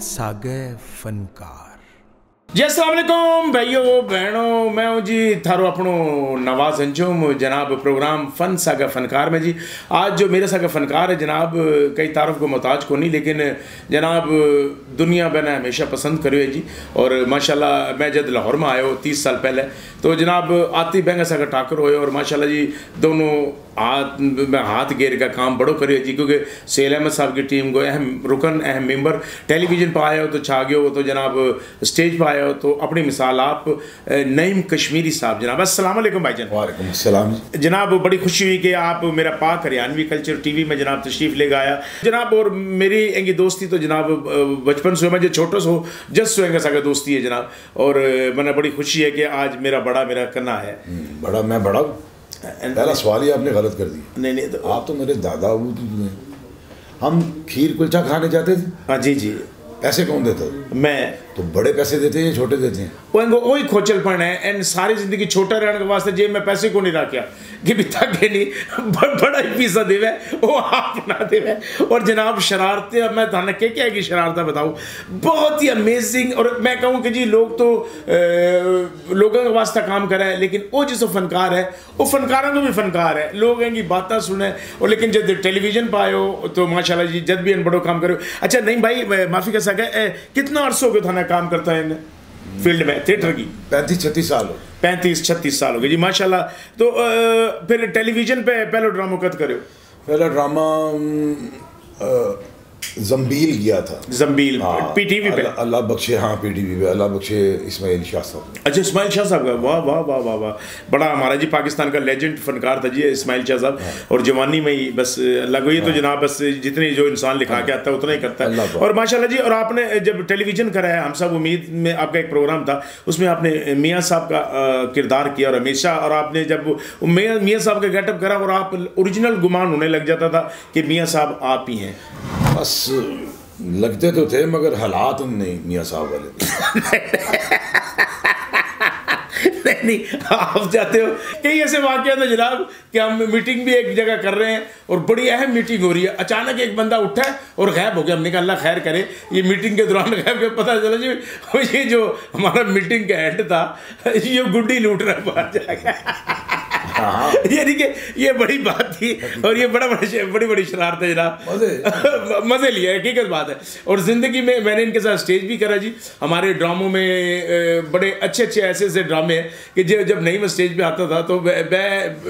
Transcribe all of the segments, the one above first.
सागे फनकार। जी अस्सलाम वालेकुम भाइयों बहनों, मैं हूँ जी थारो अपनो नवाज अंजुम जनाब प्रोग्राम फ़न सागा फ़नकार में जी। आज जो मेरे सागा फ़नकार है जनाब कई तारफ़ को मोहताज को नहीं, लेकिन जनाब दुनिया मैंने हमेशा पसंद करी है जी। और माशाल्लाह मैं जब लाहौर में आयो 30 साल पहले तो जनाब आती बहंगा सागा टाकर होए और माशाल्लाह जी दोनों हाथ गेर का काम बड़ो करियो जी, क्योंकि सेल अहमद साहब की टीम को अहम रुकन अहम मेंबर टेलीविज़न पर आया हो तो छा गयो, तो जनाब स्टेज पर आया हो तो अपनी मिसाल आप नईम कश्मीरी साहब जनाब। अस्सलाम वालेकुम भाईजान। वालेकुम अस्सलाम जनाब, बड़ी खुशी हुई कि आप मेरा पाक हरियाणवी कल्चर टीवी में जनाब तशरीफ़ ले आया जनाब। और मेरी एंगी दोस्ती तो जनाब बचपन से मैं जो छोटो सो जस सोएंगे सागा दोस्ती है जनाब। और मैंने बड़ी खुशी है कि आज मेरा करना है बड़ा, मैं बड़ा पहला सवाल ही आपने गलत कर दिया। नहीं तो आप तो मेरे दादा अबू हैं। हम खीर कुलचा खाने जाते थे। हाँ जी जी। पैसे कौन देता? मैं तो बड़े पैसे देते हैं छोटे देते हैं? वही खोचलपन है एंड सारी जिंदगी छोटा रहने के वास्ते जेब में पैसे को नहीं रखा कि भी थके नहीं बड़ा ही पैसा देवे वो आप ना देवे। और जनाब शरारतें मैं थाने क्या है कि शरारतें बताऊँ बहुत ही अमेजिंग। और मैं कहूँ कि जी लोग तो लोगों के वास्ते काम करे, लेकिन वो जिस फनकार है वो फनकारों को भी फनकार है। लोग इनकी बातें सुने और लेकिन जब टेलीविजन पर आयो तो माशाल्लाह जी जब भी इन बड़ो काम करो। अच्छा नहीं भाई माफ़ी कर सके कितना अर्सो हो गया थाना काम करता है इन फील्ड में थिएटर की? 35-36 साल हो। 35-36 साल हो गए जी माशाल्लाह। तो फिर टेलीविजन पे पहला ड्रामा कद करे? पहला ड्रामा जंबील गया था। जंबील पीटीवी पे? अल्लाह बख्शे, हाँ पीटीवी पे अल्लाह बख्शे इस्माइल शाह साहब। अच्छा इस्माइल शाह साहब का, वाह वाह वाह वाह वाह, बड़ा हमारा जी पाकिस्तान का लेजेंड फनकार था जी इस्माइल शाह साहब। और जवानी में ही बस लगो ये तो जनाब बस जितनी जो इंसान लिखा के आता है उतना ही करता है। और माशाल्लाह जी। और आपने जब टेलीविजन कराया हम सब उम्मीद में आपका एक प्रोग्राम था, उसमें आपने मियाँ साहब का किरदार किया और हमेशा। और आपने जब मियाँ साहब का गेटअप करा और आप ओरिजिनल गुमान होने लग जाता था कि मियाँ साहब आप ही हैं। बस लगते तो थे मगर हालात नहीं मियाँ साहब वाले। नहीं आप जाते हो कई ऐसे वाक़या था जनाब कि हम मीटिंग भी एक जगह कर रहे हैं और बड़ी अहम मीटिंग हो रही है, अचानक एक बंदा उठा है और गायब हो गया। हमने कहा अल्लाह खैर करे, ये मीटिंग के दौरान गायब गया। पता चला जी ये जो हमारा मीटिंग का हेड था ये गुड्डी लूट रहा है बाहर जाकर। यानी कि ये बड़ी बात थी और ये बड़ी बड़ी शरारत है जनाब। मज़े लिए, हकीकत बात है। और ज़िंदगी में मैंने इनके साथ स्टेज भी करा जी। हमारे ड्रामों में बड़े अच्छे ऐसे ड्रामे हैं कि जब नहीं मैं स्टेज पे आता था तो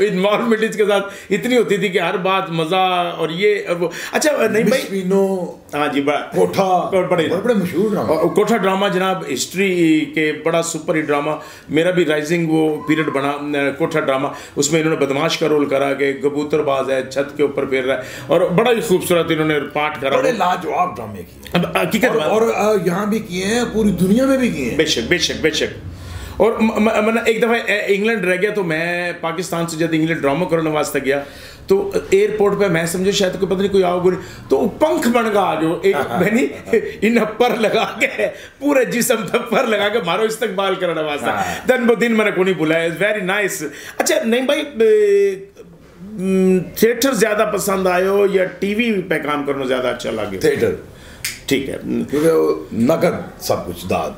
इन्वॉल्वमेंट इसके साथ इतनी होती थी कि हर बात मज़ा और ये और वो। अच्छा नहीं भाई, हाँ जी, कोठा बड़े मशहूर ड्रामा। कोठा ड्रामा जनाब हिस्ट्री के बड़ा सुपर हिट ड्रामा, मेरा भी राइजिंग वो पीरियड बना कोठा ड्रामा। उसमें इन्होंने बदमाश का रोल करा कि कबूतरबाज है छत के ऊपर फिर रहा है और बड़ा ही खूबसूरत इन्होंने पाठ करा। बड़े लाजवाब ड्रामे किए हकीकत और यहाँ भी किए हैं, पूरी दुनिया में भी किए हैं। बेशक बेशक बेशक। और मैंने एक दफ़ा इंग्लैंड रह गया तो मैं पाकिस्तान से जब इंग्लैंड ड्रामा करने वास्ते गया तो एयरपोर्ट पे मैं समझो शायद कोई पता नहीं कोई आओगे तो पंख बन गया आ गयो एक मैंने इन पर लगा के पूरे जिस्म पर पर लगा के मारो इस्तकबाल करने वास्ते दिन ब दिन मैंने को नहीं बुलाया। It's very nice. अच्छा नहीं भाई थिएटर ज़्यादा पसंद आयो या टीवी पे काम करना ज़्यादा अच्छा लगे? थिएटर ठीक है, क्योंकि नकद सब कुछ दाद।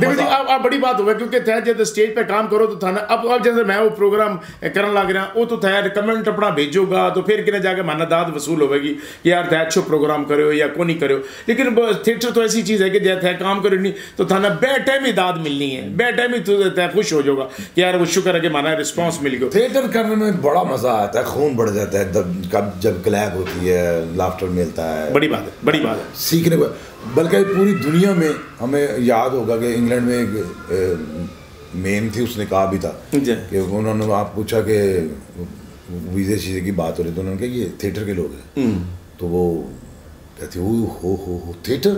देखो आप बड़ी बात होगा क्योंकि थे जब स्टेज पे काम करो तो था ना अब जैसे मैं वो प्रोग्राम करने लग रहा वो तो थे कमेंट अपना भेजोगा तो फिर किने जाके माना दाद वसूल होगी कि यार थे अच्छो प्रोग्राम करो या को नहीं करो। लेकिन थिएटर तो ऐसी चीज़ है कि जैसे कम करो नहीं तो था ना बे टाइम ही दाद मिलनी है, बे टाइम ही तो खुश हो जाओगा कि यार वो शुक्र है कि माना रिस्पॉन्स मिल गया। थिएटर करने में बड़ा मजा आता है, खून बढ़ जाता है जब क्लैप होती है, लाफ्टर मिलता है। बड़ी बात है, बड़ी बात है सीखने को। बल्कि पूरी दुनिया में हमें याद होगा कि इंग्लैंड में एक मेन थी, उसने कहा भी था कि उन्होंने आप पूछा कि वीज़े चीज़े की बात हो रही तो उन्होंने कहा ये थिएटर के लोग हैं। तो वो कहते हो थिएटर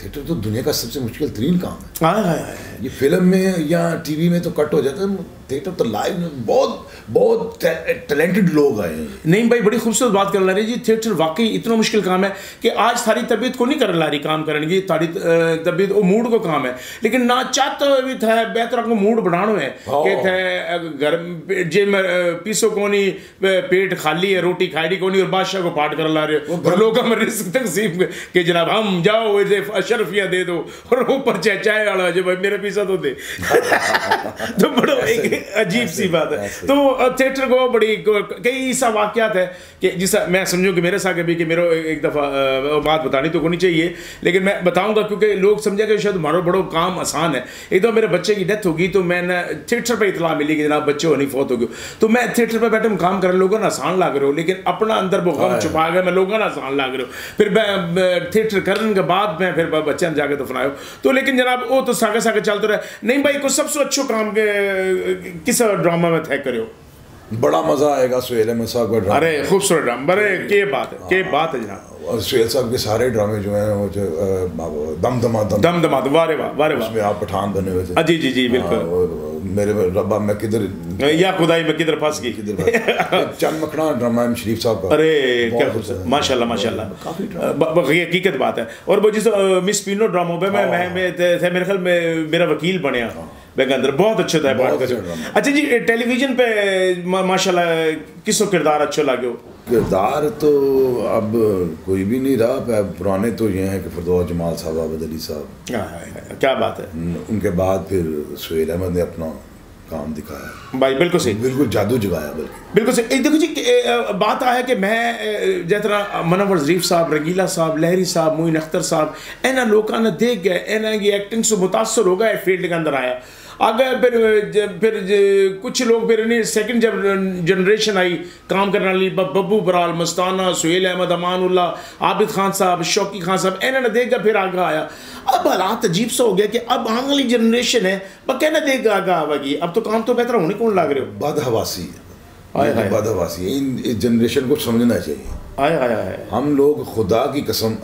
थिएटर तो दुनिया का सबसे मुश्किल तरीन काम है। हाँ। ये फिल्म में या टीवी में तो कट हो जाता है, थिएटर तो लाइव में बहुत बहुत टैलेंटेड लोग आए हैं। नहीं भाई, बड़ी खूबसूरत बात कर रही जी। थिएटर वाकई इतना मुश्किल काम है कि आज थारी तबीयत को नहीं कर ला रही काम करने की, थारी तबीयत वो मूड को काम है, लेकिन ना चाहते हुए भी था बेहतर को मूड बढ़ाना है कि थे घर जे पीसो को नहीं, पेट खाली है, रोटी खाई को नहीं और बादशाह को पाठ कर ला रहे हो और लोग में रिस्क तकसीम के जनाब हम जाओ अशरफिया दे दो और ऊपर चाय वाला जो भाई मेरा पीसा तो दे तो बड़ा एक अजीब सी बात है। तो थिएटर को बड़ी कई ऐसा वाकयात है कि जिसका मैं समझूं कि मेरे साथ भी कि मेरे एक दफ़ा बात बतानी तो होनी चाहिए, लेकिन मैं बताऊंगा क्योंकि लोग समझे कि शायद हमारा बड़ा काम आसान है। एक दो मेरे बच्चे की डेथ होगी तो मैंने थिएटर पर इतला मिली कि जनाब बच्चे होनी फौत हो गए, तो मैं थिएटर पर बैठे काम कर लोगों ना आसान लग रहे हो, लेकिन अपना अंदर वो गम छुपा गया, मैं लोगों ना आसान लग रहे हो। फिर मैं थिएटर करने के बाद मैं फिर बच्चे ने जाके दफनायो तो, लेकिन जनाब वो तो सागे सागे चलते रहे। नहीं भाई, को सबसे अच्छो काम के किस ड्रामा में तय करो? बड़ा मजा आएगा सुहेल अहमद साहब का ड्रामा। अरे खूबसूरत ड्रामा, बड़े के बात है, के बात है जनाब। और सुहेल साहब के सारे ड्रामे जो हैं वो जो दम वारे वाह उसमें आप पठान बने हुए थे। जी जी जी बिल्कुल। मेरे रब्बा मैं किधर या खुदाई में किधर फंस गई चंद मखना ड्रामा है शरीफ साहब का। अरे क्या खूबसूरत, माशाल्लाह माशाल्लाह, काफी हकीकत बात है। और वो जिस मिस पिनो ड्रामा पे मैं मेरे ख्याल में मेरा वकील बनया अंदर बहुत अच्छा था। अच्छा जी, टेलीविजन पे माशाल्लाह किसको किरदार अच्छा लगे? किरदार तो अब कोई भी नहीं रहा, पुराने तो ये हैं कि फिरदौस जमाल साहब, आबद अली साहब, क्या बात है। उनके बाद फिर सुहेल अहमद ने अपना काम दिखाया भाई, बिल्कुल सही, बिल्कुल जादू जगाया, बिल्कुल सही। देखो जी, बात आया कि मैं जिस तरह मनवर ज़रीफ साहब, रंगीला साहब, लहरी साहब, मोइन अख्तर साहब, इन्होंने लोगों ने देख गए, इन्होंने की एक्टिंग से मुतासर हो गए, फील्ड के अंदर आया। अगर फिर कुछ लोग फिर नहीं, सेकंड जब जनरेशन आई काम करने वाली, बब्बू बराल, मस्ताना, सुहेल अहमद, अमानुल्लाह, आबिद खान साहब, शौकी खान साहब, इन्होंने देखा फिर आगे आया। अब हालात अजीब सा हो गया कि अब आने वाली जनरेशन है वह कहना देगा आगे आवेगी, अब तो काम तो बेहतर होने कौन लग रहे हो? बदहवासी बदहवासी इन जनरेशन को समझना चाहिए। हम लोग खुदा की कसम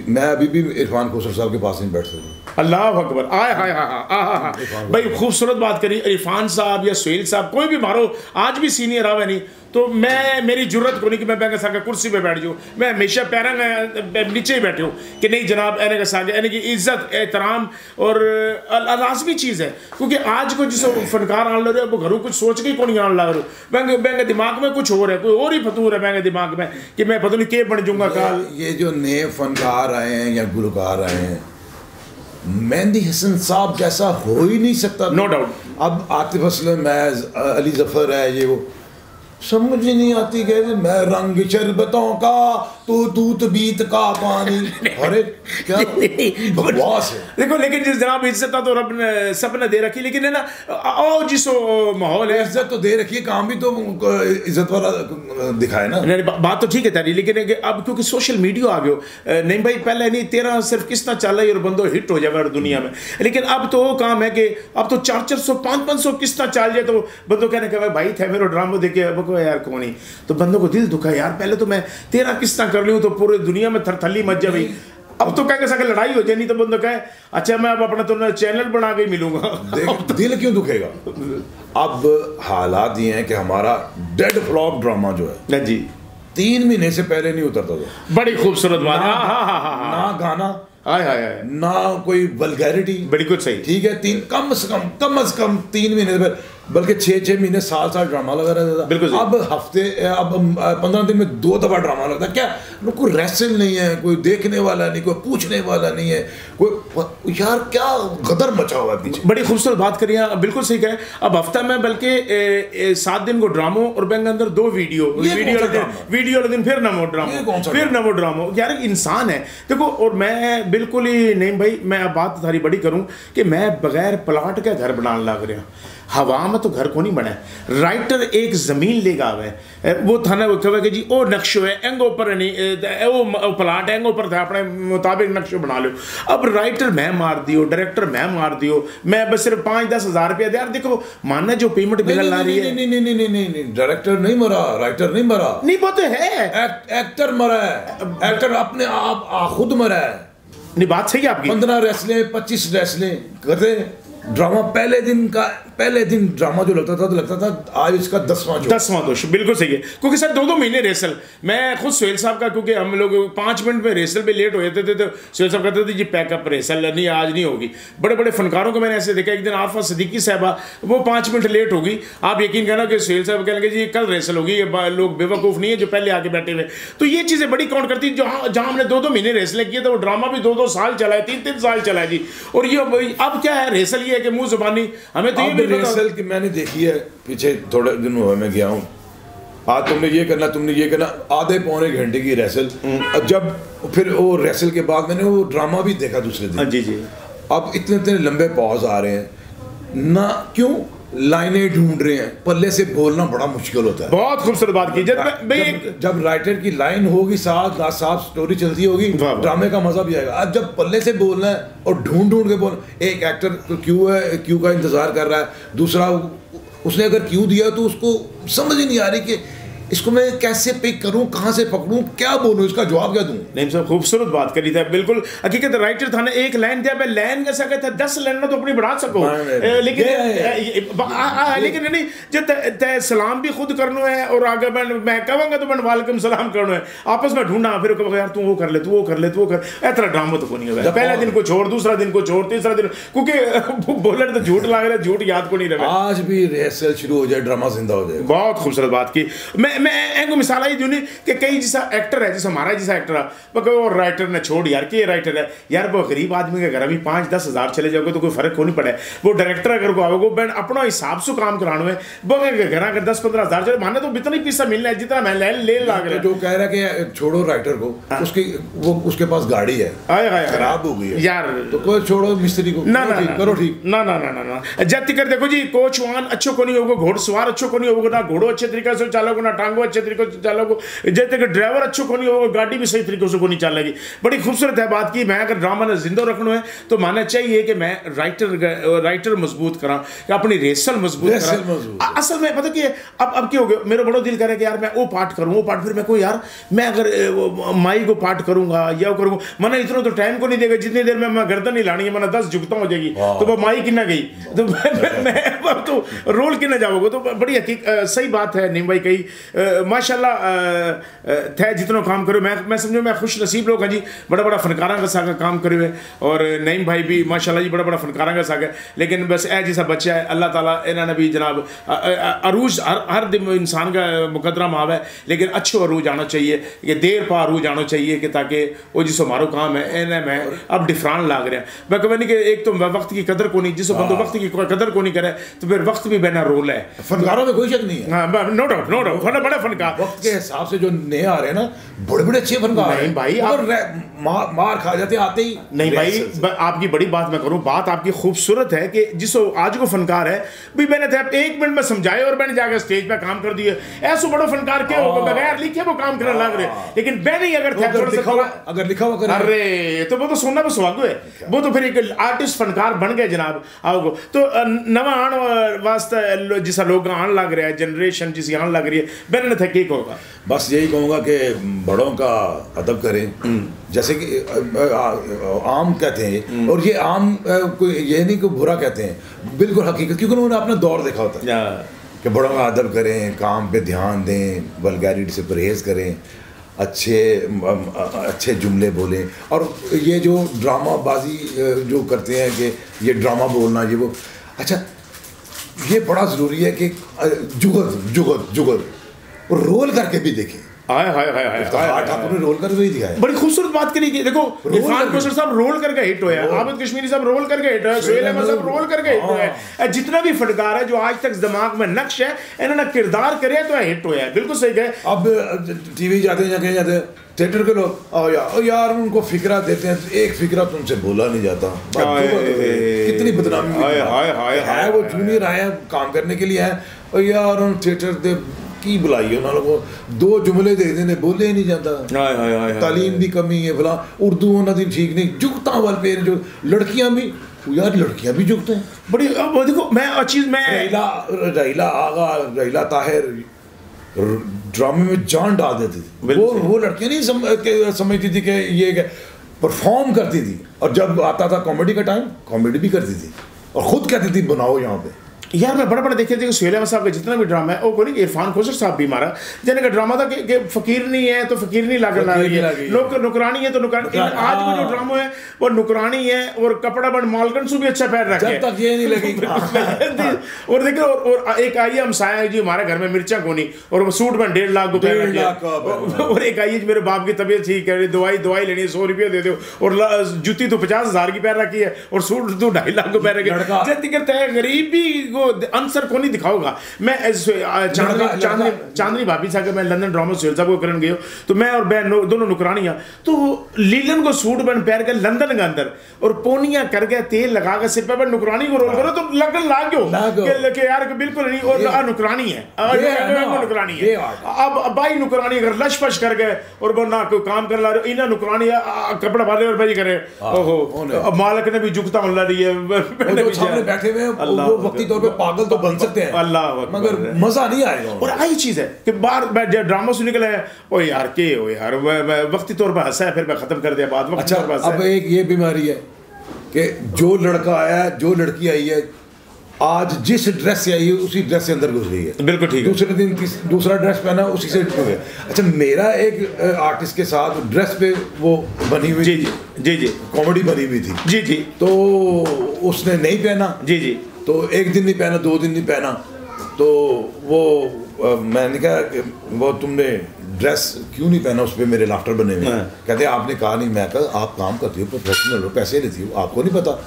मैं अभी भी इरफान खोसर साहब के पास नहीं बैठ सकता। अल्लाह अकबर। भाई खूबसूरत बात करी। इरफान साहब या सुहेल साहब कोई भी मारो, आज भी सीनियर आवे नहीं तो मैं, मेरी जरूरत को नहीं कि मैं बैंक सागे कुर्सी पे बैठ जाऊँ, मैं हमेशा पैरा नीचे ही बैठे हूँ कि नहीं जनाब एने के सागे, यानी कि इज्जत एहतराम और लाजमी चीज़ है। क्योंकि आज को जिस फनकार आने लग रहे हो घरों कुछ सोच के कौन आने लग रहे हो, बैंक दिमाग में कुछ हो रहा है, कोई और ही फतूर है बैंक दिमाग में कि मैं पता नहीं के बन जाऊँगा कल। ये जो नए फनकार आए हैं या गुलकार आए हैं, मेहंदी हसन साहब जैसा हो ही नहीं सकता, नो डाउट। अब आतिफ असलम है, अली जफर है, ये वो समझ ही नहीं आती कि मैं रंग शरबतों का तो दूध बीत का पानी, अरे क्या बकवास है। देखो लेकिन जिस जनाब इज्जत तो रब ने सबने दे रखी, लेकिन है ना आओ जिस माहौल है, इज्जत तो दे रखी है, काम भी तो इज्जत वाला दिखाए ना। बात तो ठीक है तारी, लेकिन अब क्योंकि सोशल मीडिया आ गयो, नहीं भाई पहले नहीं तेरा सिर्फ किस्ता चल रही और बंदो हिट हो जाएगा दुनिया में, लेकिन अब तो वो काम है कि अब तो 400 500 किस्ता चल जाए तो बंदो कहने का भाई थे मेरा ड्रामा देखे यार कौन ही, तो बंदों को दिल दुखा यार, पहले तो मैं 13 किस्ता कर लूँ तो पूरे दुनिया में थरथली मच जाए, अब तो कह के लड़ाई हो जाए, नहीं तो बंदो कहे अच्छा मैं अब अपना तो चैनल बना के मिलूंगा। दिल क्यों दुखेगा? अब हालात ये हैं कि हमारा डेड फ्लॉप ड्रामा जो है जी 3 महीने से पहले नहीं उतरता था। बड़ी खूबसूरत बात, ना गाना, ना कोई वल्गैरिटी, बिल्कुल सही, ठीक है, कम से कम 3 महीने से, बल्कि 6 महीने साल ड्रामा लगा रहता था। बिल्कुल। अब हफ्ते, अब 15 दिन में 2 दफा ड्रामा लगता है। क्या कोई रेसल नहीं है, कोई देखने वाला नहीं, कोई पूछने वाला नहीं है, कोई यार क्या गदर मचा हुआ है पीछे। बड़ी खूबसूरत बात करिए, बिल्कुल सही कहे। अब हफ्ता में बल्कि 7 दिन को ड्रामो और बैंक अंदर 2 वीडियो दिन फिर नमो ड्रामो यार इंसान है। देखो और मैं बिल्कुल ही नहीं भाई, मैं अब बात थारी बड़ी करूं कि मैं बगैर प्लाट के घर बनाने लग रहा, हवा में तो घर को नहीं बना। राइटर एक जमीन लेगा आवे, वो थाना वो कहे कि जी वो नक्शो है एंगो ऊपर नहीं, वो प्लाट एंगो ऊपर था, अपने मुताबिक नक्शो बना लो। अब राइटर मैं मार दियो, डायरेक्टर मैं मार दियो, मैं बस सिर्फ 5-10 हज़ार रुपया दे। यार देखो मानना जो पेमेंट बिगड़ ला रही है। नहीं, डायरेक्टर नहीं मरा, राइटर नहीं मरा, नहीं वो तो है, एक्टर मरा है, एक्टर अपने आप खुद मरा है। नहीं बात सही है आपकी। 15 रेसलें 25 रेसलें करते ड्रामा, पहले दिन ड्रामा जो लगता था तो लगता था आज इसका 10वां शो। बिल्कुल सही है, क्योंकि सर 2-2 महीने रेसल, मैं खुद सोहेल साहब का, क्योंकि हम लोग 5 मिनट में रेसल पे लेट हो जाते थे तो सोहेल साहब कहते थे जी पैकअप रेसल नहीं आज नहीं होगी। बड़े बड़े फनकारों को मैंने ऐसे देखा, एक दिन आरफा सिद्दीकी साहबा वो 5 मिनट लेट होगी, आप यकीन करना कि सोहेल साहब कहेंगे जी कल रेसल होगी, लोग बेवकूफ़ नहीं है जो पहले आके बैठे हुए। तो ये चीज़ें बड़ी काउंट करती हैं। जहाँ हमने 2-2 महीने रेसलें किए तो वो ड्रामा भी 2-2 साल चला है, 3-3 साल चला है जी। और ये अब क्या है, रेसल ये है कि मुँह ज़बानी हमें तो ये रेसल की मैंने देखी है पीछे थोड़े दिन हुए, मैं गया हूँ, आज तुमने ये करना, आधे पौने घंटे की रेसल। जब फिर वो रेसल के बाद मैंने वो ड्रामा भी देखा दूसरे दिन। जी जी। अब इतने लंबे पॉज आ रहे हैं ना, क्यों लाइनें ढूंढ रहे हैं, पल्ले से बोलना बड़ा मुश्किल होता है। बहुत खूबसूरत बात की। जब राइटर की लाइन होगी, साफ स्टोरी चलती होगी, ड्रामे का मजा भी आएगा। अब जब पल्ले से बोलना है और ढूंढ के बोलना, एक एक्टर क्यू का इंतजार कर रहा है, दूसरा उसने अगर क्यू दिया तो उसको समझ ही नहीं आ रही कि इसको मैं कैसे पिक करूं, कहां से पकड़ूं, क्या बोलूं, इसका जवाब क्या दूं। नहीं सर खूबसूरत बात करी था, बिल्कुल हकीकत। राइटर था ना, एक लाइन दिया, मैं लाइन कैसा कहता है 10 लाइन तो अपनी बढ़ा सको, लेकिन नहीं जब सलाम भी खुद करना है और आगे मैं कहूँगा तो मैं वालेकुम सलाम करना है, आपस में ढूंढना, फिर यार तू वो कर ले, तू वो कर ले, तू वो कर, इतना ड्रामा तो को नहीं होगा। पहले दिन को छोड़, दूसरा दिन को छोड़, तीसरा दिन, क्योंकि बोलर तो झूठ लग रहा है, झूठ याद को नहीं रहा। आज भी रिहर्सल शुरू हो जाए, ड्रामा जिंदा हो जाए। बहुत खूबसूरत बात की। मैं एक मिसाल आई दूनी कि कई जैसा एक्टर है, जैसा हमारा जैसा एक्टर है, वो राइटर ने छोड़ यार कि राइटर है यार, वो गरीब आदमी के घर अभी 5-10 हज़ार चले जाओगे तो कोई फर्क को नहीं पड़े। वो डायरेक्टर अगर को आओगे बैंड अपना हिसाब से काम कराना है, वो घर अगर 10-15 हज़ार चले माने तो इतना ही पैसा मिलना है जितना मैं ले लाग रहा। जो कह रहा है कि छोड़ो राइटर को, उसके पास गाड़ी है खराब हो गई है यार, तो कोई छोड़ो मिस्त्री को, ना करो ठीक, ना जब तक देखो जी कोच वाहन अच्छो को नहीं होगा, घोड़सवार अच्छो को नहीं होगा, ना घोड़ो अच्छे तरीके से चलोगे, ना टांगो अच्छे तरीके से चलोगे, जब तक ड्राइवर अच्छो को नहीं होगा, गाड़ी भी सही तरीके से को नहीं चलेगी। बड़ी खूबसूरत है बात की। मैं अगर ड्रामा ने जिंदा रखना है तो मानना चाहिए कि मैं राइटर मजबूत करा, अपनी रेसल मजबूत करा। असल में पता कि अब क्या हो गया, मेरा बड़ा दिल करे कि यार मैं वो पार्ट करूँ, वो पार्ट, फिर मैं को यार मैं अगर माई को पार्ट करूंगा या करूंगा, मैंने इतना तो टाइम को नहीं देगा, जितनी देर में मैं गर्दन नहीं लानी है, मैंने 10 झुकता हो जाएगी तो वो माई कितना गई तो मैं तो रोल कितना जाओगे। तो बड़ी सही बात है नीम भाई कही, माशाल्लाह थे जितना काम करो। मैं समझो मैं खुश नसीब लोग हैं जी, बड़ा फनकारा का सागा काम करे हुए, और नईम भाई भी माशाल्लाह जी बड़ा फनकारा का सागा। लेकिन बस ए जैसा बच्चा है, अल्लाह ताला इन्होंने भी जनाब अरूज हर दिन इंसान का मुकदरा माव है, लेकिन अच्छो अरूज आना चाहिए, कि देर पा अरूज आना चाहिए कि ताकि वो जिसो हमारो काम है इन्हें मैं अब डिफरान लाग रहा है। मैं कहने कि एक तो वक्त की कदर को नहीं, जिसो बंदो वक्त की कदर को नहीं करे तो फिर वक्त भी बना रोल है। फनकारों में कोई शक नहीं है, नो डाउट बड़ा फनकार वक्त के हिसाब से जो नए आ रहे हैं ना, बड़े अच्छे फनकार नहीं भाई, मार खा जाते आते ही नहीं भाई। आपकी बड़ी बात मैं करूं, बात आपकी खूबसूरत है कि जिसो आज को फनकार है भी, मैंने 1 मिनट में समझाए और मैंने जाकर स्टेज पे काम कर दिए, ऐसा बड़ा फनकार क्या होगा, बगैर लिखे वो काम करने लग रहे। लेकिन मैंने अगर लिखा हुआ अरे तो वो तो सुनना भी स्वागत है, वो तो फिर एक आर्टिस्ट फनकार बन गए जनाब। आओ तो नवा आने वास्ते जिसा लोग आने लग रहा है, जनरेशन जिस आने लग रही है, मैंने था क्या होगा, बस यही कहूँगा कि बड़ों का अदब करें, जैसे कि आम कहते हैं, और ये आम ये नहीं कि बुरा कहते हैं, बिल्कुल हकीकत, क्योंकि उन्होंने अपना दौर देखा होता है कि बड़ों का अदब करें, काम पे ध्यान दें, वल्गैरिटी से परहेज़ करें, अच्छे जुमले बोलें। और ये जो ड्रामाबाजी जो करते हैं कि ये ड्रामा बोलना ये वो, अच्छा ये बड़ा ज़रूरी है कि जुगत रोल करके भी देखें। ठाकुर ने रोल करके भी दिखाया, बड़ी खूबसूरत बात करी कि देखो इरफान कोसर साहब रोल करके हिट हुए हैं, आबिद कश्मीरी साहब रोल करके हिट हुए, सोहेल अहमद साहब रोल करके हिट हुए, जितना भी फनकार है जो आज तक दिमाग में नक्श है, इन्होंने किरदार करे तो हिट हुए हैं। बिल्कुल सही है। अब टीवी जाते हैं थिएटर के लोग यार उनको फिक्रा देते हैं, एक फिक्रा तुमसे बोला नहीं जाता, कितनी बदनामी है। वो जूनियर आए काम करने के लिए है, और यार उन थिएटर की बुलाई है, उन्होंने को 2 जुमले दे देने, बोले ही नहीं जाता। तालीम की कमी है, भला उर्दू उन्होंने ठीक नहीं, जुगता वाल पे जो लड़कियां भी जुगते हैं बड़ी। अब देखो मैं चीज में रहीला ताहिर ड्रामे में जान डाल देती थी, वो लड़कियां नहीं समझती थी कि ये परफॉर्म करती थी, और जब आता था कॉमेडी का टाइम कॉमेडी भी करती थी और खुद कहती थी बनाओ यहाँ पे। यार मैं बड़ा देखे थे सुहेल अहमद साहब का जितना भी ड्रामा है वो कोई नहीं, इरफान खोसर साहब भी हमारा जिन्हें का ड्रामा था कि फकीर नहीं है तो फकीर नहीं ला रही है, नुकरानी है तो नुकरानी। आज भी जो ड्रामा है वो नुकरानी है और कपड़ा बन मालकन से भी अच्छा पैर रखे, जब तक ये नहीं लगी। और देखिए और एक आई हमसाया है जी हमारे घर में मिर्चा कोनी और वो सूट में 1.5 लाख रुपए रखे, और एक आई मेरे बाप की तबीयत ठीक है, दवाई लेनी है 100 रुपये दे दो, और जूती तो 50,000 की पैर रखी है और सूट तो 2.5 लाख को पैर रखे। गरीब भी आंसर को नहीं दिखाऊंगा। मैं चांदनी भाभी साहब मैं लंदन ड्रामा सुहेल साहब को करने गए तो मैं और बहन दोनों नुकरानियां तो लीलन को सूट बन पैर के लंदन के अंदर और पोनियां करके तेल लगा के सिर पे नुकरानी को रोल करो तो लगन लाग गयो कि यार बिल्कुल नहीं, और नुकरानी है नुकरानी है। अब भाई नुकरानी अगर लश फश कर गए और वो ना कोई काम कर ला रहे इन्हें नुकरानी कपड़ा वाले और भाई करे ओहो मालिक ने भी झुकता होने रही है, बैठे हुए वो वक्ती तौर पे पागल तो बन सकते हैं अल्लाह मगर मजा नहीं आएगा। और आई चीज है कि बार ड्रामा से निकले ओ यार के ओ यार वक्ती तौर पर हंसा है फिर मैं खत्म कर दिया बात। अच्छा अब एक ये बीमारी है कि जो लड़का आया जो लड़की आई है आज जिस ड्रेस से आई है उसी ड्रेस से अंदर घुस रही है, बिल्कुल ठीक है, दूसरे दिन दूसरा ड्रेस पहना उसी से हो गया। अच्छा मेरा एक आर्टिस्ट के साथ ड्रेस पे वो बनी हुई जी कॉमेडी बनी हुई थी जी तो उसने नहीं पहना जी तो एक दिन नहीं पहना 2 दिन नहीं पहना तो वो मैंने कहा वो तुमने ड्रेस क्यों नहीं पहना, उस पर मेरे लाफ्टर बने हुए। कहते आपने कहा नहीं, मैं कहा आप काम करती हो प्रोफेशनल हो पैसे लेती हो आपको नहीं पता।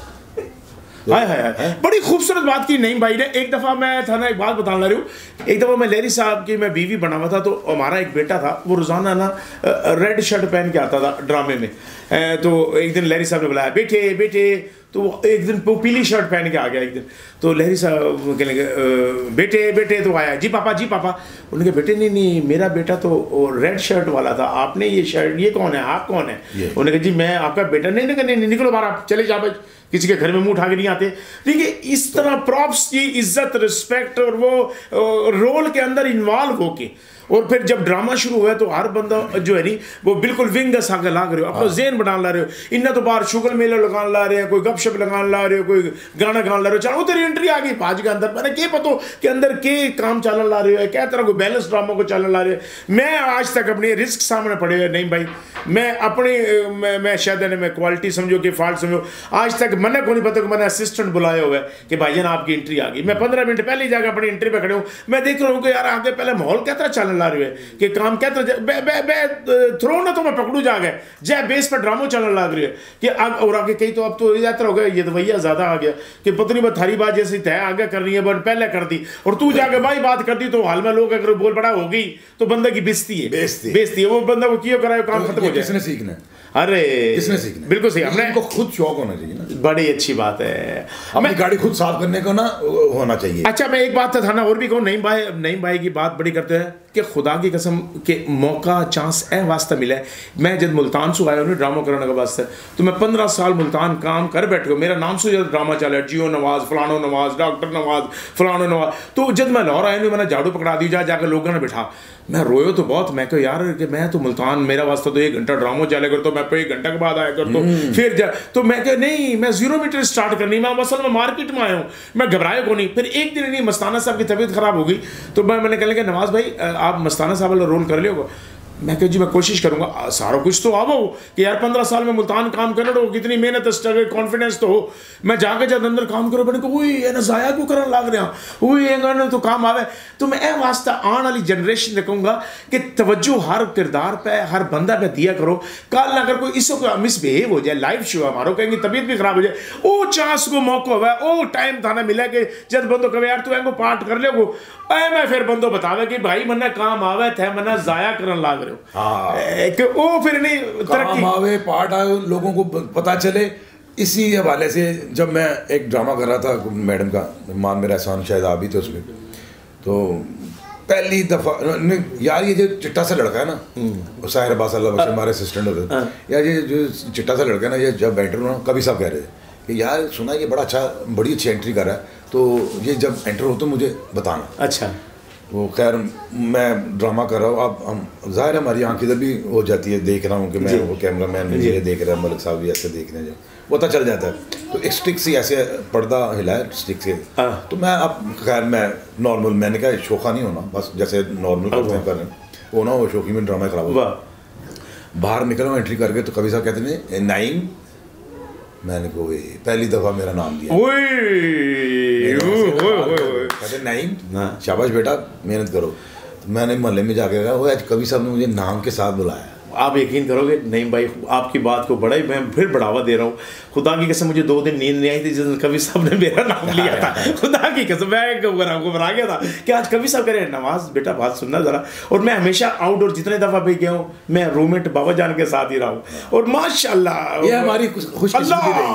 हाय बड़ी खूबसूरत बात की नहीं भाई ने। एक दफ़ा मैं था ना एक बात बताने रही हूँ, एक दफ़ा मैं लहरी साहब की मैं बीवी बना हुआ था तो हमारा एक बेटा था वो रोज़ाना ना रेड शर्ट पहन के आता था ड्रामे में। तो एक दिन लहरी साहब ने बुलाया बेटे तो एक दिन वो पीली शर्ट पहन के आ गया एक दिन तो लहरी साहब कहने लगे बेटे तो आया जी पापा उन्होंने कहा बेटे नहीं मेरा बेटा तो रेड शर्ट वाला था, आपने ये शर्ट ये कौन है आप कौन है? उन्होंने कहा जी मैं आपका बेटा नहीं निकलो बाहर आप चले जाओ, किसी के घर में मुंह उठा के नहीं आते। देखिए इस तरह प्रॉप्स की इज्जत रिस्पेक्ट और वो रोल के अंदर इन्वॉल्व होके और फिर जब ड्रामा शुरू हुआ तो हर बंदा जो है नहीं वो बिल्कुल विंग सागे लाग रहे हो अपना जेन बना ला रहे हो। इन्ना तो बाहर शुगर मेला लगा ला रहे हैं, कोई गपशप लगा ला रहे हो, कोई गाना गा ला रहे हो, चलो तेरी एंट्री आ गई पाँच के अंदर मैंने क्या पता कि अंदर के काम चल ला रहे हो क्या तरह को बैलेंस ड्रामा को चल ला रहे हो। मैं आज तक अपने रिस्क सामने पड़े हुए नहीं भाई मैं अपनी मैं शायद मैं क्वालिटी समझो कि फॉल्ट समझो आज तक मैंने को नहीं पता कि मैंने असिस्टेंट बुलाया हुआ है कि भाईजान आपकी एंट्री आ गई। मैं 15 मिनट पहले ही जाकर अपनी एंट्री पे खड़े हूँ, मैं देख रहा हूँ कि यार आगे पहले माहौल क्या तरह चलने ला रही है कि काम क्या तरह थ्रो ना तो मैं पकड़ू जा गए जय बेस पर ड्रामो चलने लग रही है कि और आगे कहीं तो अब तो यात्रा हो गया ये तो भैया ज्यादा आ गया कि पत्नी में थारी बात जैसी तय आगे कर रही है बट पहले कर दी और तू जाके भाई बात कर दी तो हाल में लोग अगर बोल पड़ा होगी तो बंदा की बेइज्जती है वो बंदा को क्यों कराए काम खत्म हो जाए। किसने सीखना है? अरे किसने सीखना? बिल्कुल सही हमने को खुद शौक होना चाहिए ना, बड़ी अच्छी बात है अपनी गाड़ी खुद साफ करने को ना होना चाहिए। अच्छा मैं एक बात था ना और भी कहूँ नहीं भाई की बात बड़ी करते हैं कि खुदा की कसम के मौका चांस ए वास्ता मिला है। मैं जब मुल्तान से आया ड्रामा करने का वास्ते तो मैं 15 साल मुल्तान काम कर बैठो मेरा नाम से जब ड्रामा चला जियो नवाज फलानो नवाज डॉक्टर नवाज फलानो नवाज तो जब मैं लाहौर आया मैंने झाड़ू पकड़ा दी जाकर लोगों ने बिठा मैं रोयो तो बहुत मैं कहो यार कि मैं तो मुल्तान मेरा वास्ता तो 1 घंटा ड्रामा चले कर तो मैं 1 घंटा के बाद आया कर तो फिर तो मैं कह नहीं मैं 0 मीटर स्टार्ट करनी मैं असल में मार्केट में आया हूँ मैं घबराया को नहीं। फिर एक दिन नहीं मस्ताना साहब की तबीयत खराब हो गई तो मैंने कहने लगा नवाज भाई आप मस्ताना साहब वाला रोल कर लियो। मैं कह जी मैं कोशिश करूंगा सारा कुछ तो आवो कि यार 15 साल में मुल्तान काम करना हो कितनी मेहनत स्ट्रगल कॉन्फिडेंस तो हो मैं जाके जब अंदर काम करो मैंने कहा ये ना जाया क्यों करने लग रहा ये तो काम आवे। तो मैं ए वास्ता आने वाली जनरेशन से कहूँगा कि तवज्जो हर किरदार पे हर बंदा पे दिया करो। कल अगर कोई इसो को मिसबिहेव हो जाए लाइव शो हमारो कहेंगे तबीयत भी खराब हो जाए वो चांस को मौका हुआ वो टाइम थाना मिला कि जब बंदो कहे यार तू एंगो पार्ट कर ले मैं फिर बंदो बतावे कि भाई मन्ना काम आवे थे मन्ना जाया करने लग रहे हो वो फिर नहीं तरक्की आवे पार्ट आए लोगों को पता चले। इसी हवाले से जब मैं एक ड्रामा कर रहा था मैडम का मान मेरा एहसान शायद आ भी थे उसमें तो पहली दफा यार ये जो चिट्टा सा लड़का है ना साहिर अब्बास हमारे असिस्टेंट होते यार ये जो चिट्टा सा लड़का है ना ये जब एंटर हुआ कभी साहब कह रहे थे कि यार सुना ये बड़ी अच्छी एंट्री कर रहा है तो ये जब एंटर हो तो मुझे बताना। अच्छा वो खैर मैं ड्रामा कर रहा हूँ, अब हम ज़ाहिर है हमारी आँख इधर भी हो जाती है, देख रहा हूँ कि मैं वो कैमरा मैन भी ये देख रहा है, मलिक साहब भी ऐसे देख रहे हैं, वो पता चल जाता है। तो एक स्टिक से ऐसे पर्दा हिलाया स्टिक से, तो मैं अब खैर मैं नॉर्मल, मैंने कहा शोखा नहीं होना, बस जैसे नॉर्मल करते हैं कर रहे हैं वो ना, वो शोखी में ड्रामा खराब हुआ। बाहर निकला हूँ एंट्री करके, तो कभी साहब कहते हैं नाइम, मैंने को पहली दफ़ा मेरा नाम दिया, कहते नाइम शाबाश बेटा मेहनत करो। तो मैंने मोहल्ले में जाके कहा, वो आज कवि साहब ने मुझे नाम के साथ बुलाया। आप यकीन करोगे नईम भाई, आपकी बात को बड़ा ही मैं फिर बढ़ावा दे रहा हूँ। खुदा की कसम मुझे 2 दिन नींद नहीं आई थी जिस दिन कवि साहब ने मेरा नाम लिया था। खुदा की कसम मैं घबरा गया था कि आज कवि साहब कह रहे हैं नवाज बेटा बात सुनना ज़रा। और मैं हमेशा आउटडोर जितने दफ़ा भी गया हूँ, मैं रूममेट बाबा जान के साथ ही रहा हूँ, और माशाल्लाह ये हमारी खुशकिस्मती रही।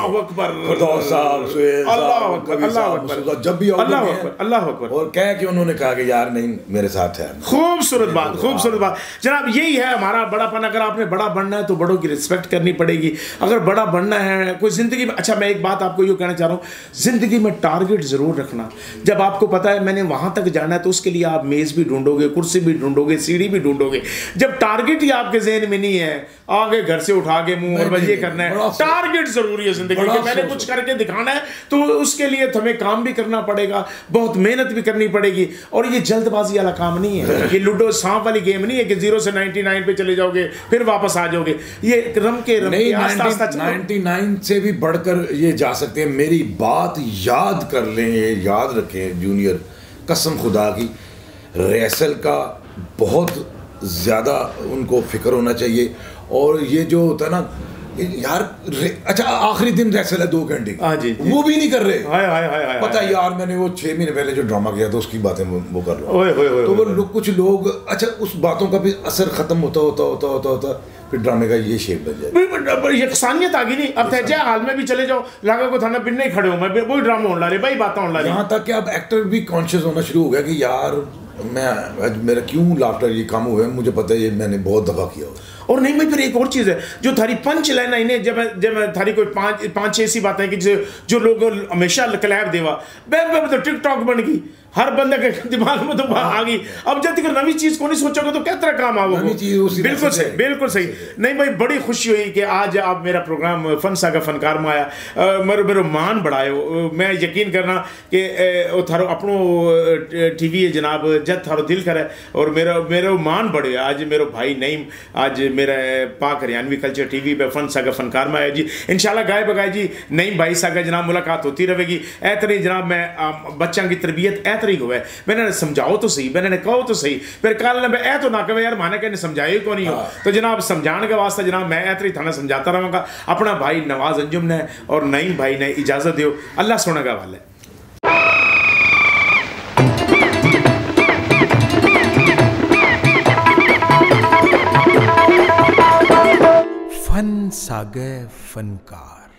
अल्लाह अकबर, जब भी अल्लाह अकबर, और कह कि उन्होंने कहा कि यार नहीं मेरे साथ है। खूबसूरत बात, खूबसूरत बात जनाब, यही है हमारा बड़ापन। अगर आपने बड़ा बनना है तो बड़ों की रिस्पेक्ट करनी पड़ेगी। अगर बड़ा बनना है कोई ज़िंदगी में, अच्छा मैं एक बात आपको ये कहना चाह रहा हूँ, ज़िंदगी में टारगेट ज़रूर रखना। जब आपको पता है मैंने वहाँ तक जाना है, तो उसके लिए आप मेज़ भी ढूंढोगे, कुर्सी भी ढूंढोगे, सीढ़ी भी ढूंढोगे। जब टारगेट ही आपके जहन में नहीं है, आगे घर से उठा के मुँह और ये करना है, टारगेट ज़रूरी है ज़िंदगी में, मैंने कुछ करके दिखाना है, तो उसके लिए हमें काम भी करना पड़ेगा, बहुत मेहनत भी करनी पड़ेगी। और ये जल्दबाजी वाला काम नहीं है, ये लूडो सांप वाली गेम नहीं है कि 0 से 99 पे चले जाओगे फिर वापस आ जाओगे। ये रम के 99 से भी बढ़कर ये जा सकते हैं। मेरी बात याद कर लें, ये याद रखें जूनियर, कसम खुदा की, रेसल का बहुत ज़्यादा उनको फिक्र होना चाहिए। और ये जो होता है ना यार, अच्छा आखिरी दिन रेसल है 2 घंटे की, वो भी नहीं कर रहे। पता है यार, मैंने वो 6 महीने पहले जो ड्रामा किया था उसकी बातें वो कर रहा हूँ। तो वो कुछ लोग, अच्छा उस बातों का भी असर खत्म होता फिर ड्रामे का ये शेप बन जाए, यकसानियत आ गई नहीं। अब तैजा हाल में भी चले जाओ, लागा को थाना पिन नहीं खड़े हो, मैं वही ड्रामा होने रहे भाई, बातें होने रही। यहाँ तक कि अब एक्टर भी कॉन्शियस होना शुरू हो गया कि यार मैं मेरा क्यों लाफ्टर ये कम हुआ है, मुझे पता है ये मैंने बहुत दफ़ा किया हो। और नहीं भाई, फिर एक और चीज़ है जो थारी पंच लाइन है इन्हें, जब थारी कोई 5-6 ऐसी बातें कि जो लोग हमेशा क्लैप देवा तो टिकटॉक बन गई, हर बंदे के दिमाग में तो आ गई। अब जब तक नवी चीज़ को नहीं सोचोगे तो क्या तरह काम आओगे। बिल्कुल सही, बिल्कुल सही। नहीं भाई, बड़ी खुशी हुई कि आज आप मेरा प्रोग्राम फन सागा फनकार में आया, मेरे मान बढ़ायो। मैं यकीन करना कि थारो अपनो TV है जनाब, जब थारो दिल करे और मेरा मान बढ़े। आज मेरा भाई नईम आज मेरा पाक हरियाणवी कल्चर TV पे फन सागा फनकार में आया जी। इंशाल्लाह गाय बगाए जी नईम भाई सागा जनाब मुलाकात होती रहेगी। ए तरह जनाब मैं बच्चों की तरबियत ए तरीक हुआ है, मैंने समझाओ तो सही, मैंने कहो तो सही, फिर कल मैं ए तो ना कहे यार माने कहने समझाए को नहीं हो। तो जनाब समझाने के वास्ते जनाब मैं ए तरी थाना समझाता रहूँगा। अपना भाई नवाज अंजुम ने और नईम भाई ने इजाज़त दो। अल्लाह सोने का वाले। फन सागे फनकार।